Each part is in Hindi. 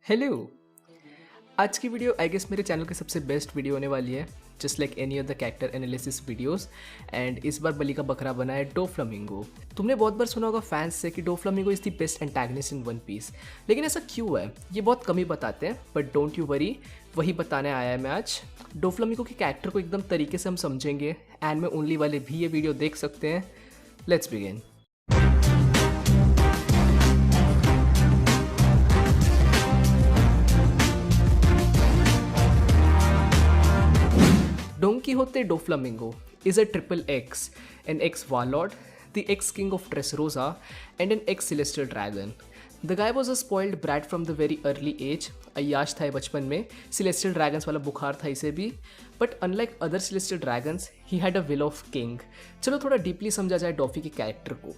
हेलो। आज की वीडियो आई गेस मेरे चैनल की सबसे बेस्ट वीडियो होने वाली है, just like any of the character analysis videos. And इस बार बली का बकरा बना है डोफ्लामिंगो। तुमने बहुत बार सुना होगा फैंस से कि Doflamingo is the best antagonist in One Piece, लेकिन ऐसा क्यों है ये बहुत कम ही बताते हैं। बट डोंट यू वरी, वही बताने आया है मैं आज। डोफ्लामिंगो के कैरेक्टर को एकदम तरीके से हम समझेंगे, एंड में ओनली वाले भी ये वीडियो देख सकते हैं। Let's begin. Don Quixote Doflamingo is a triple X, an ex-warlord, the ex-king of Dressrosa, and an ex-celestial dragon. The guy was a spoiled brat from the very early age. अय्याश था बचपन में, celestial dragons वाला बुखार था इसे भी, but unlike other celestial dragons, he had a will of king. चलो थोड़ा डीपली समझा जाए डॉफी के कैरेक्टर को।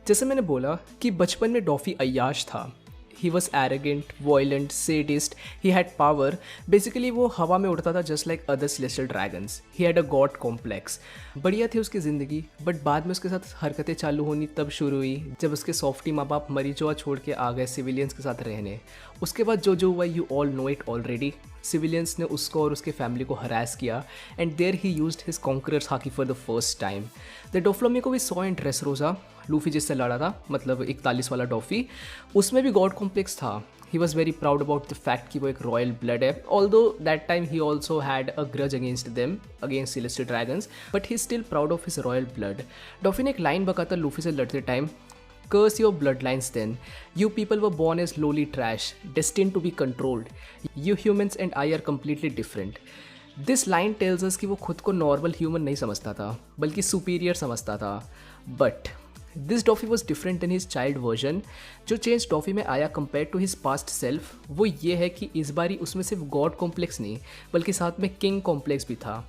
जैसे मैंने बोला कि बचपन में डॉफी अय्याश था। He was arrogant, violent, sadist, he had power. Basically वो हवा में उड़ता था just like other celestial dragons. He had a god complex. बढ़िया थी उसकी ज़िंदगी, बट बाद में उसके साथ हरकतें चालू होनी तब शुरू हुई जब उसके सॉफ्टी माँ बाप मरीजोआ छोड़ के आ गए सिविलियंस के साथ रहने। उसके बाद जो हुआ you all know it already. Civilians ने उसको और उसके फैमिली को हरास किया, and there he used his conqueror's haki for the first time. The Doflamingo we saw in Dressrosa, Luffy जिससे लड़ा था, मतलब 41 वाला डॉफी, उसमें भी गॉड कॉम्प्लेक्स था। He was very proud about the fact कि वो एक रॉयल ब्लड है, although that time he also had a grudge against them, against celestial dragons, but he still proud of his royal blood. Doffy ने एक लाइन बका था लूफी से लड़ते time, Curse your bloodlines then. You people were born as lowly trash, destined to be controlled. You humans and I are completely different. This line tells us कि वो खुद को नॉर्मल ह्यूमन नहीं समझता था, बल्कि सुपीरियर समझता था। But this Doffy was different than his child version. जो चेंज डॉफी में आया compare to his past self, वो ये है कि इस बारी उसमें सिर्फ गॉड कॉम्प्लेक्स नहीं, बल्कि साथ में किंग कॉम्प्लेक्स भी था।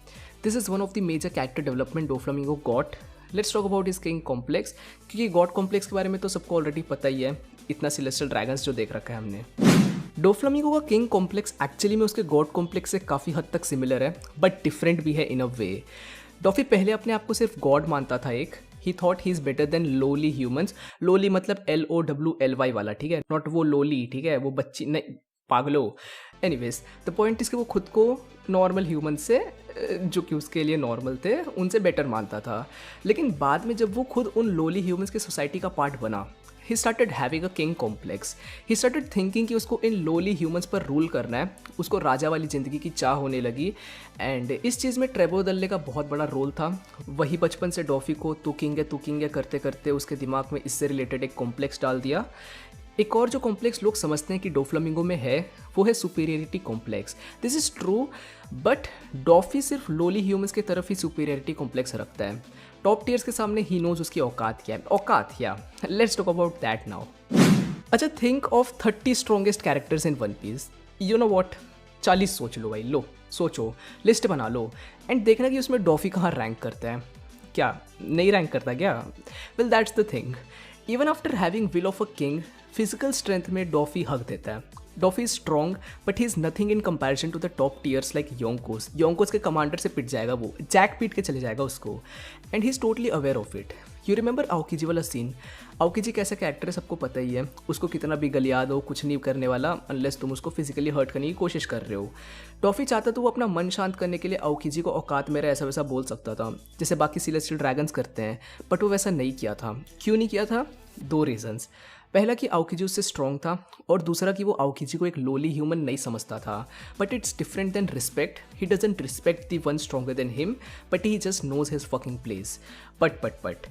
This is one of the major character development Doflamingo got. Let's talk about his king complex, क्योंकि गॉड कॉम्प्लेक्स के बारे में तो सबको ऑलरेडी पता ही है, इतना सेलेस्टियल ड्रैगन्स जो देख रखा है हमने। डोफ्लामिंगो का किंग कॉम्प्लेक्स एक्चुअली में उसके गॉड कॉम्प्लेक्स से काफ़ी हद तक सिमिलर है, बट डिफरेंट भी है इन अ वे। डॉफी पहले अपने आप को सिर्फ गॉड मानता था एक। ही thought he is better than lolly humans. Lolly मतलब LOWLY वाला, ठीक है, नॉट वो लोली, ठीक है, वो बच्ची नहीं, पागलो। एनीवेज द पॉइंट इज कि वो खुद को नॉर्मल ह्यूमन से, जो कि उसके लिए नॉर्मल थे, उनसे बेटर मानता था। लेकिन बाद में जब वो खुद उन लोली ह्यूमंस की सोसाइटी का पार्ट बना, he started having a king complex. He started thinking कि उसको इन लोली ह्यूमंस पर रूल करना है। उसको राजा वाली ज़िंदगी की चाह होने लगी, एंड इस चीज़ में ट्रेवो दल्ले का बहुत बड़ा रोल था। वही बचपन से डॉफी को तू किंग है करते करते उसके दिमाग में इससे रिलेटेड एक कॉम्प्लेक्स डाल दिया। एक और जो कॉम्प्लेक्स लोग समझते हैं कि डोफ्लामिंगो में है, वो है superiority complex. This is true, but Doffy सिर्फ लोली ह्यूमंस की तरफ ही सुपीरियरिटी कॉम्प्लेक्स रखता है। टॉप टीयर्स के सामने ही नोज उसकी औकात क्या है। औकात या let's talk about that now. अच्छा, think of 30 strongest characters in One Piece. You know what, 40 सोच लो भाई, लो सोचो, लिस्ट बना लो, एंड देखना कि उसमें डॉफी कहाँ रैंक करता है। क्या नहीं रैंक करता क्या? Well that's the thing, even after having will of a king, physical strength में डॉफी हक देता है। Doffy is strong, but he is nothing in comparison to the top tiers like Yonkos. Yonkos के कमांडर से पिट जाएगा वो, जैक पीट के चले जाएगा उसको, and he is totally aware of it. You remember Aokiji वाला सीन? आओकीजी कैसा कैरेक्टर है सबको पता ही है। उसको कितना भी गलिया दो, कुछ नहीं करने वाला अनलेस तुम उसको फिजिकली हर्ट करने की कोशिश कर रहे हो। डॉफी चाहता तो वो अपना मन शांत करने के लिए आओकीजी को औकात मेरा ऐसा वैसा बोल सकता था, जैसे बाकी सेलेस्टियल ड्रैगन्स करते हैं, बट वो वैसा नहीं किया था। क्यों नहीं किया था? 2 रीजन्स। पहला कि आओकीजी उससे स्ट्रॉन्ग था, और दूसरा कि वो आओकीजी को एक लोली ह्यूमन नहीं समझता था। But it's different than respect. He doesn't respect the one stronger than him, but he just knows his fucking place. But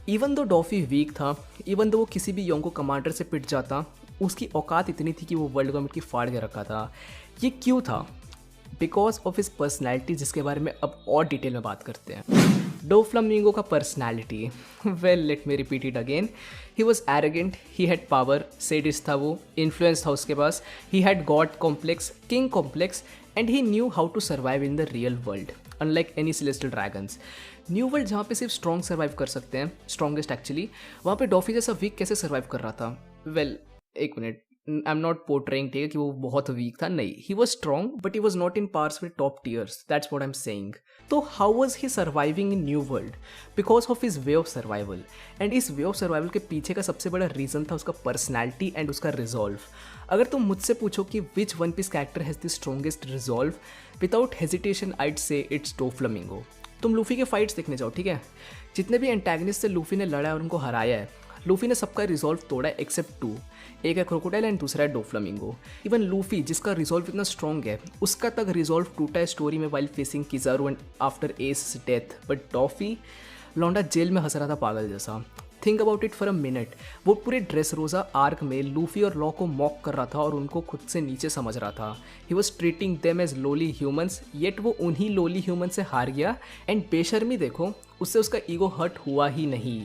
even though Doffy week था, इवन दो वो किसी भी योंको कमांडर से पिट जाता, उसकी औकात इतनी थी कि वो वर्ल्ड गवर्नमेंट की फाड़ के रखा था। ये क्यों था? बिकॉज ऑफ हिज पर्सनैलिटी, जिसके बारे में अब और डिटेल में बात करते हैं। डोफ्लामिंगो का personality, well let me repeat it again. He was arrogant, he had power, sadist था वो, इन्फ्लुएंस था उसके पास, he had God complex, king complex, and he knew how to survive in the real world unlike any celestial dragons. New world जहाँ पे सिर्फ स्ट्रॉन्ग सर्वाइव कर सकते हैं, स्ट्रॉन्गेस्ट एक्चुअली, वहाँ पे डॉफी जैसा वीक कैसे सर्वाइव कर रहा था? वेल एक minute, I am not portraying ठीक है कि वो बहुत वीक था, नहीं, he was strong but he was not in pars with top tiers, that's what I am saying. तो how was he surviving in new world? Because of his way of survival, and his way of survival के पीछे का सबसे बड़ा रीज़न था उसका पर्सनैलिटी एंड उसका रिजॉल्व। अगर तुम मुझसे पूछो कि which One Piece character has the strongest resolve, without hesitation I'd say it's Doflamingo. तुम लूफी के फाइट्स देखने जाओ, ठीक है, जितने भी एंटेगनिस्ट से लूफी ने लड़ा है और उनको हराया है, लूफी ने सबका रिजॉल्व तोड़ा है एक्सेप्ट 2, एक है क्रोकोडाइल एंड दूसरा है डोफ्लामिंगो। इवन लूफी जिसका रिजॉल्व इतना स्ट्रॉन्ग है, उसका तक रिजॉल्व टूटा है स्टोरी में while facing Kizaru and after Ace death, but Doffy लौंडा जेल में हंस रहा था पागल जैसा। Think about it for a minute, वो पूरे ड्रेसरोजा आर्क में लूफी और लॉ को मॉक कर रहा था और उनको खुद से नीचे समझ रहा था। He was treating them as lowly humans, yet वो उन्हीं लोली ह्यूमन से हार गया। एंड बेशर्मी देखो, उससे उसका ईगो हर्ट हुआ ही नहीं।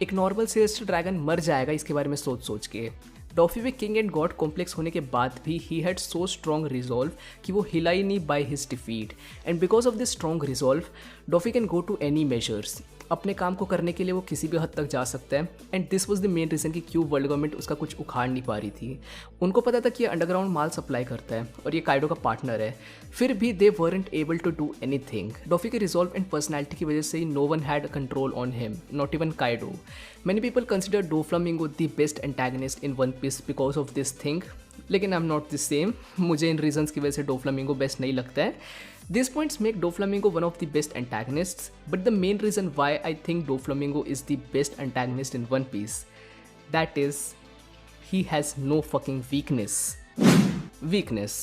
एक नॉर्मल सेलेस्टियल ड्रैगन मर जाएगा इसके बारे में सोच सोच के। डॉफी में किंग एंड गॉड कॉम्प्लेक्स होने के बाद भी he had so strong resolve कि वो हिला ही नहीं by his defeat. And because of this strong resolve, Doffy can go to any measures. अपने काम को करने के लिए वो किसी भी हद तक जा सकता है। And this was the main reason कि क्यों वर्ल्ड गवर्नमेंट उसका कुछ उखाड़ नहीं पा रही थी। उनको पता था कि ये अंडरग्राउंड माल सप्लाई करता है और ये काइडो का पार्टनर है, फिर भी they weren't able to do anything. Doffy के रिजॉल्व एंड पर्सनैलिटी की वजह से ही no one had control on him, not even Kaido. Many people consider Doflamingo the best antagonist in One Piece because of this thing, लेकिन I am not the same. मुझे इन रीजन्स की वजह से डोफ्लामिंगो बेस्ट नहीं लगता है। These points make Doflamingo one of the best antagonists, but the main reason why I think Doflamingo is the best antagonist in One Piece, that is, he has no fucking weakness. Weakness.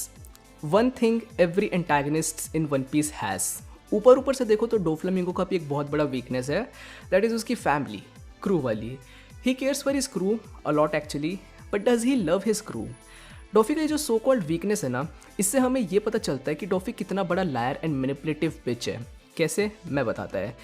One thing every antagonist in One Piece has. ऊपर से देखो तो डोफ्लामिंगो का भी एक बहुत बड़ा वीकनेस है, that is उसकी फैमिली, क्रू वाली। He cares for his crew a lot actually, but does he love his crew? डॉफी का ये जो सो कॉल्ड वीकनेस है ना, इससे हमें ये पता चलता है कि डॉफी कितना बड़ा लायर एंड मैनिपुलेटिव बिच है। कैसे, मैं बताता है।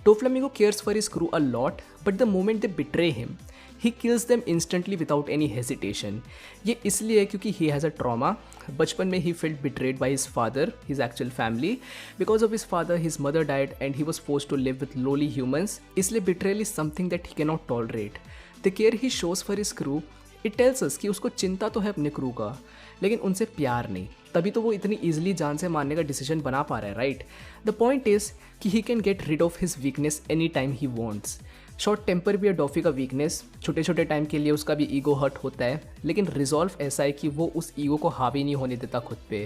Doflamingo cares for his crew a lot, but the moment they betray him, he kills them instantly without any hesitation. ये इसलिए है क्योंकि ही हैज़ अ ट्रॉमा। बचपन में he feeled betrayed by his father, his actual family. Because of his father his mother died and he was forced to live with lowly humans, इसलिए betrayal is something that he can not tolerate. The care he shows for his crew, it tells us कि उसको चिंता तो है अपने क्रू का, लेकिन उनसे प्यार नहीं, तभी तो वो इतनी ईजिली जान से मारने का डिसीजन बना पा रहा है, राइट। द पॉइंट इज कि he can get rid of his weakness any time he wants. Short temper भी है डॉफी का वीकनेस, छोटे छोटे टाइम के लिए उसका भी ईगो हर्ट होता है, लेकिन रिजॉल्व ऐसा है कि वो उस ईगो को हावी नहीं होने देता खुद पे।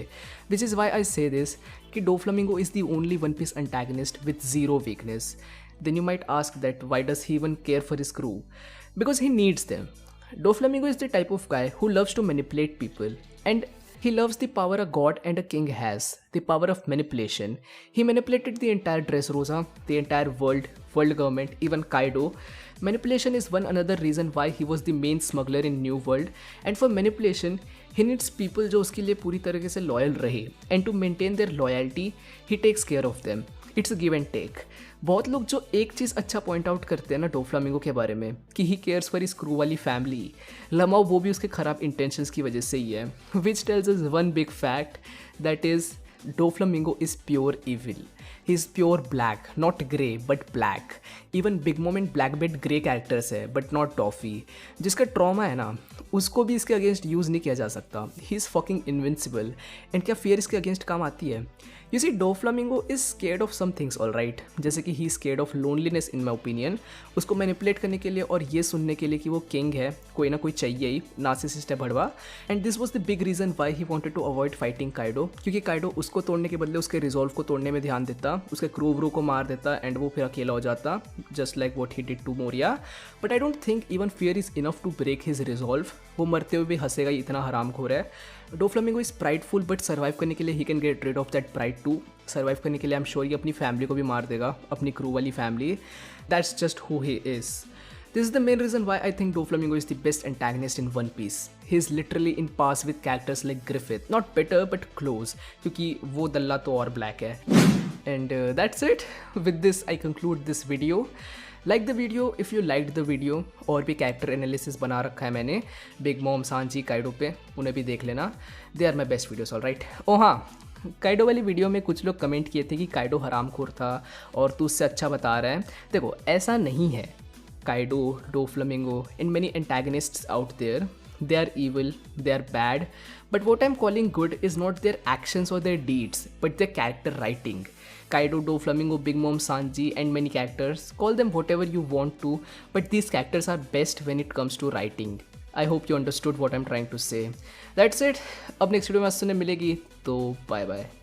Which is why I say this कि Doflamingo is the only One Piece antagonist with zero weakness. Then you might ask that why does he even care for his crew? Because he needs them. Doflamingo is the type of guy who loves to manipulate people, and he loves the power a god and a king has, the power of manipulation. He manipulated the entire Dressrosa, the entire world government, even Kaido. Manipulation is one another reason why he was the main smuggler in New World, and for manipulation he needs people जो उसके लिए पूरी तरीके से loyal रहे, and to maintain their loyalty he takes care of them. It's give and take. बहुत लोग जो एक चीज़ अच्छा पॉइंट आउट करते हैं ना डोफ्लामिंगो के बारे में कि he cares for his crew वाली फैमिली, लमाओ वो भी उसके ख़राब इंटेंशंस की वजह से ही है। Which tells is one big fact, that is Doflamingo is pure evil. He is pure black, not grey but black. Even big moment black bet grey characters है बट नॉट टॉफी। जिसका ट्रॉमा है ना, उसको भी इसके अगेंस्ट यूज़ नहीं किया जा सकता। He is fucking invincible. And क्या फियर इसके अगेंस्ट काम आती है? You see Doflamingo is scared of some things all right, जैसे कि he scared of loneliness in my opinion. उसको मैनिपुलेट करने के लिए और ये सुनने के लिए कि वो किंग है, कोई ना कोई चाहिए ही, नार्सिसिस्ट है भड़वा। And this was the big reason why he wanted to avoid fighting Kaido, क्योंकि काइडो उसको तोड़ने के बदले उसके रिजॉल्व को तोड़ने में ध्यान देता, उसके क्रू व्रू को मार देता एंड वो फिर अकेला हो जाता, just like what he did to Moria. But I don't think even fear is enough to break his resolve. वो मरते हुए भी हंसेगा, इतना हरामखोर है। Doflamingo is prideful, but survive करने के लिए he can get rid of that pride too. Survive करने के लिए आई एम श्योर ये अपनी फैमिली को भी मार देगा, अपनी क्रू वाली family. That's just who he is. This is the main reason why I think Doflamingo is the best antagonist in One Piece. He is literally in pass with characters like Griffith, not better but close, क्योंकि वो दल्ला तो और ब्लैक है। And that's it. With this I conclude this video. Like the video if you like the video. और भी कैरेक्टर एनालिसिस बना रखा है मैंने बिग मॉम, सांजी, काइडो पे, उन्हें भी देख लेना। They are my best videos all right. Oh हाँ, काइडो वाली वीडियो में कुछ लोग कमेंट किए थे कि काइडो हरामखोर था और तू उससे अच्छा बता रहा है। देखो ऐसा नहीं है। Kaido, Doflamingo and many antagonists out there, They are evil, they are bad, but what I'm calling good is not their actions or their deeds, but their character writing. Kaido, Doflamingo, Big Mom, Sanji, and many characters. Call them whatever you want to, but these characters are best when it comes to writing. I hope you understood what I'm trying to say. That's it. अब नेक्स्ट वीडियो में आपसे मिलेगी तो बाय बाय.